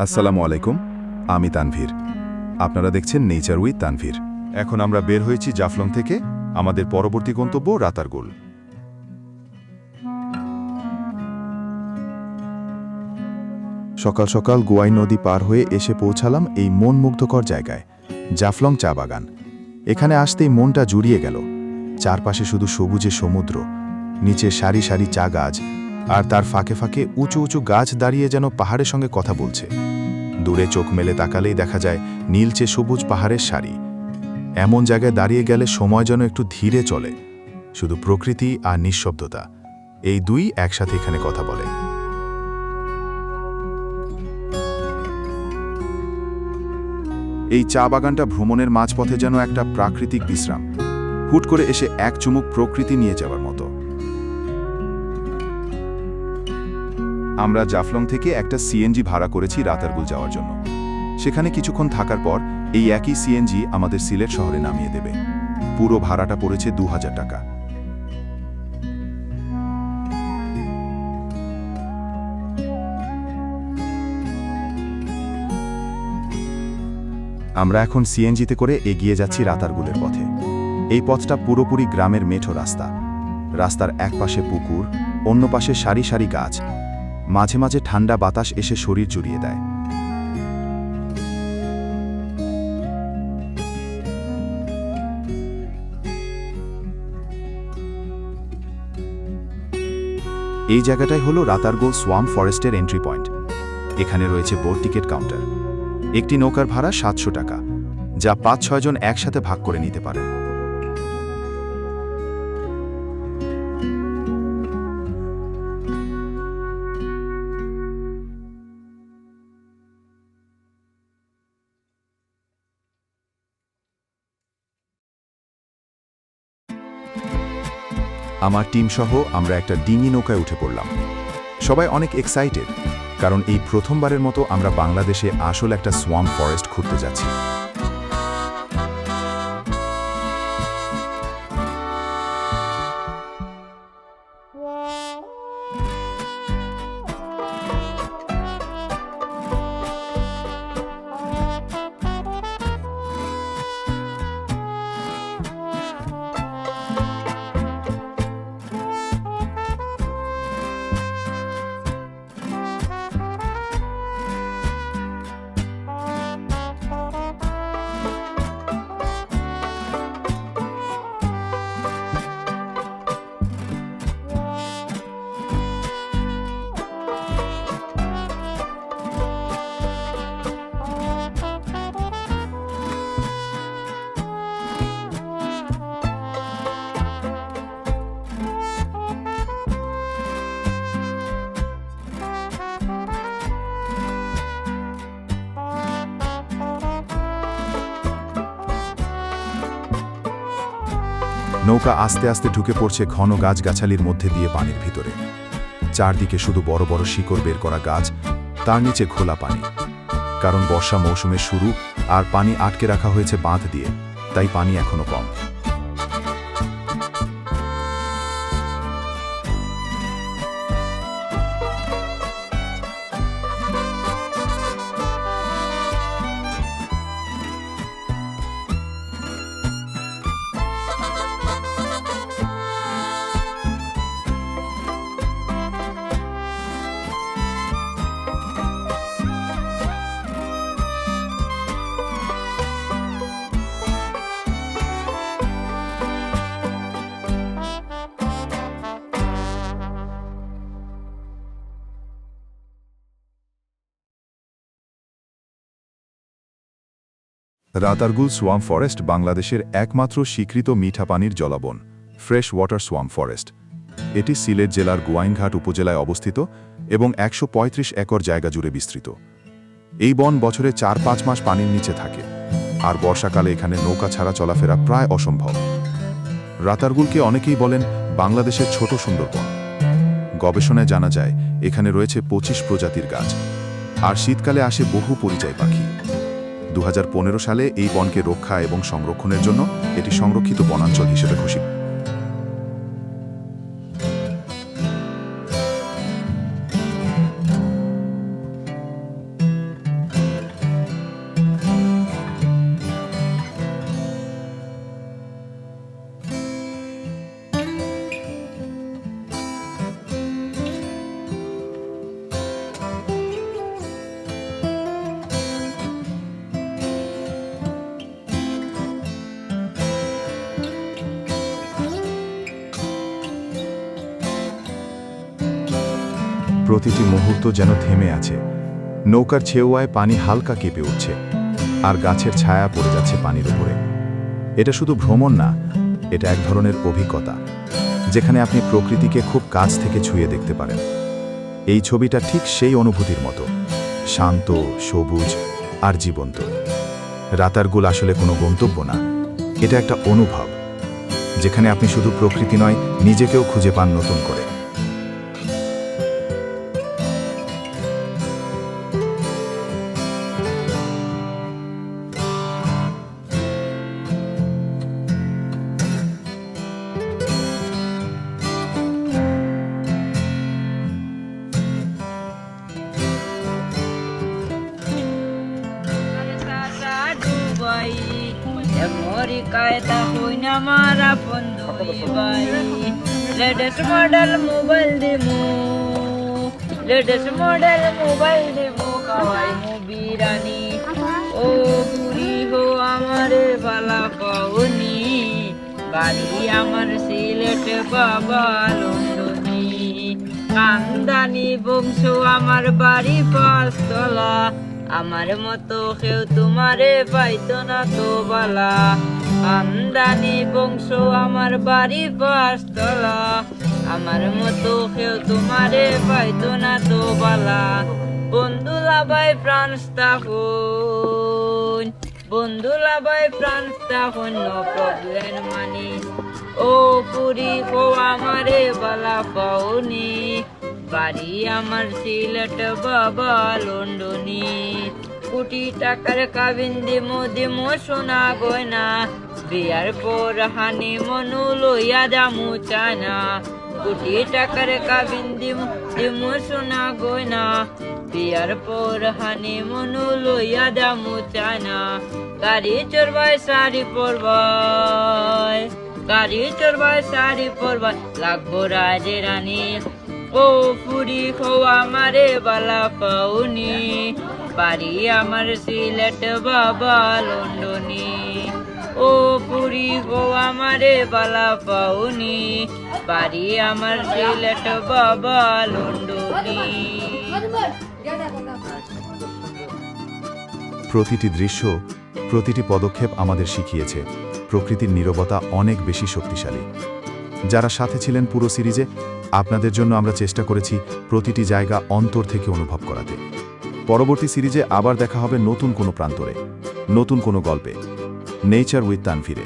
আসসালামু আলাইকুম, আমি তানভীর। আপনারা দেখছেন নেচার উইথ তানভীর। এখন আমরা বের হয়েছি জাফলং থেকে। আমাদের পরবর্তী গন্তব্য রাতারগুল। সকাল সকাল গোয়াই নদী পার হয়ে এসে পৌঁছালাম এই মন মুগ্ধকর জায়গায়, জাফলং চা বাগান। এখানে আসতেই মনটা জুড়িয়ে গেল। চারপাশে শুধু সবুজে সমুদ্র, নিচে সারি সারি চা গাছ, আর তার ফাঁকে ফাঁকে উঁচু উঁচু গাছ দাঁড়িয়ে যেন পাহাড়ের সঙ্গে কথা বলছে। দূরে চোখ মেলে তাকালেই দেখা যায় নীলচে সবুজ পাহাড়ের সারি। এমন জায়গায় দাঁড়িয়ে গেলে সময় যেন একটু ধীরে চলে, শুধু প্রকৃতি আর নিঃশব্দতা, এই দুই একসাথে এখানে কথা বলে। এই চা বাগানটা ভ্রমণের মাঝপথে যেন একটা প্রাকৃতিক বিশ্রাম, হুট করে এসে এক চুমুক প্রকৃতি নিয়ে যাওয়ার মতো। আমরা জাফলং থেকে একটা সিএনজি ভাড়া করেছি রাতারগুল যাওয়ার জন্য। সেখানে কিছুক্ষণ থাকার পর এই একই সিএনজি আমাদের সিলেট শহরে নামিয়ে দেবে। পুরো ভাড়াটা পড়েছে 2000 টাকা। আমরা এখন সিএনজিতে করে এগিয়ে যাচ্ছি রাতারগুলের পথে। এই পথটা পুরোপুরি গ্রামের মেঠো রাস্তা। রাস্তার এক পাশে পুকুর, অন্য পাশে সারি সারি গাছ। মাঝে মাঝে ঠান্ডা বাতাস এসে শরীর জুড়িয়ে দেয়। এই জায়গাটাই হলো রাতারগুল সোয়াম্প ফরেস্টের এন্ট্রি পয়েন্ট। এখানে রয়েছে বোট টিকিট কাউন্টার। একটি নৌকার ভাড়া 700 টাকা, যা 5-6 জন একসাথে ভাগ করে নিতে পারে। আমার টিম সহ আমরা একটা ডিঙি নৌকায় উঠে পড়লাম। সবাই অনেক এক্সাইটেড, কারণ এই প্রথমবারের মতো আমরা বাংলাদেশে আসল একটা সোয়াম্প ফরেস্ট ঘুরতে যাচ্ছি। নৌকা আস্তে আস্তে ঢুকে পড়ছে ঘন গাছগাছালির মধ্যে দিয়ে পানির ভিতরে। চারদিকে শুধু বড় বড় শিকড় বের করা গাছ, তার নিচে খোলা পানি। কারণ বর্ষা মৌসুমের শুরু, আর পানি আটকে রাখা হয়েছে বাঁধ দিয়ে, তাই পানি এখনো কম। রাতারগুল সোয়াম্প ফরেস্ট বাংলাদেশের একমাত্র স্বীকৃত মিঠা পানির জলাবন, ফ্রেশ ওয়াটার সোয়াম্প ফরেস্ট। এটি সিলেট জেলার গোয়াইনঘাট উপজেলায় অবস্থিত এবং 135 একর জায়গা জুড়ে বিস্তৃত। এই বন বছরে 4-5 মাস পানির নিচে থাকে, আর বর্ষাকালে এখানে নৌকা ছাড়া চলাফেরা প্রায় অসম্ভব। রাতারগুলকে অনেকেই বলেন বাংলাদেশের ছোট সুন্দরবন। গবেষণায় জানা যায় এখানে রয়েছে 25 প্রজাতির গাছ, আর শীতকালে আসে বহু পরিযায়ী পাখি। 2015 সালে এই বনকে রক্ষা এবং সংরক্ষণের জন্য এটি সংরক্ষিত বনাঞ্চল হিসেবে ঘোষিত। প্রতিটি মুহূর্ত যেন থেমে আছে। নৌকার ছেওয়ায় পানি হালকা কেঁপে উঠছে, আর গাছের ছায়া পড়ে যাচ্ছে পানির উপরে। এটা শুধু ভ্রমণ না, এটা এক ধরনের অভিজ্ঞতা, যেখানে আপনি প্রকৃতিকে খুব কাছ থেকে ছুঁয়ে দেখতে পারেন। এই ছবিটা ঠিক সেই অনুভূতির মতো, শান্ত, সবুজ আর জীবন্ত। রাতারগুল আসলে কোনো গন্তব্য না, এটা একটা অনুভব, যেখানে আপনি শুধু প্রকৃতি নয়, নিজেকেও খুঁজে পান নতুন করে। কায়দা হই না মারা বন্ধু ভাই লেটেস্ট মডেল মোবাইল দিমু লেটেস্ট মডেল মোবাইল দিমু খাওয়াই মুভি রানী ও পুরি গো আমারে বালা পাওনি বাড়ি আমার সিলেট বাবা লন্ডনি কান্দানি বংশ আমার বাড়ি পাঁচতলা আমার মতো কেউ তোমারে পাইতো না তো বালা আমদানি বংশ আমার বাড়ি পাঁচতলা আমার মতো কেউ তোমারে পাইতো না তো বালা বন্ধু লাভাই প্রাণ স্থাপন বন্ধু লাভাই প্রাণ স্থাপন নো প্রবলেম মানি ও পুরি কো আমারে বালা পাওনি বাড়ি আমার সিলেট বাবা লন্ডনি কোটি টাকার কাবিন দিমো সোনা গয়না বিয়ার পর হানি মনু লইয়া দামু চানা কোটি টাকার কাবিন দিমো সোনা গয়না বিয়ার পর হানি মনু লইয়া দামু চানা গাড়ি চড়বাই শাড়ি পরবাই গাড়ি চড়বাই শাড়ি পরবাই লাগবো রাজে রানী ও পুরি খো আমারে বালা পাওনি বাড়ি আমার সিলেট বাবা লন্ডনি ও পুরি খো আমারে বালা পাওনি বাড়ি আমার সিলেট বাবা লন্ডনি। প্রতিটি দৃশ্য, প্রতিটি পদক্ষেপ আমাদের শিখিয়েছে প্রকৃতির নীরবতা অনেক বেশি শক্তিশালী। যারা সাথে ছিলেন পুরো সিরিজে, আপনাদের জন্য আমরা চেষ্টা করেছি প্রতিটি জায়গা অন্তর থেকে অনুভব করাতে। পরবর্তী সিরিজে আবার দেখা হবে নতুন কোনো প্রান্তরে, নতুন কোনো গল্পে। Nature with তানভীরে।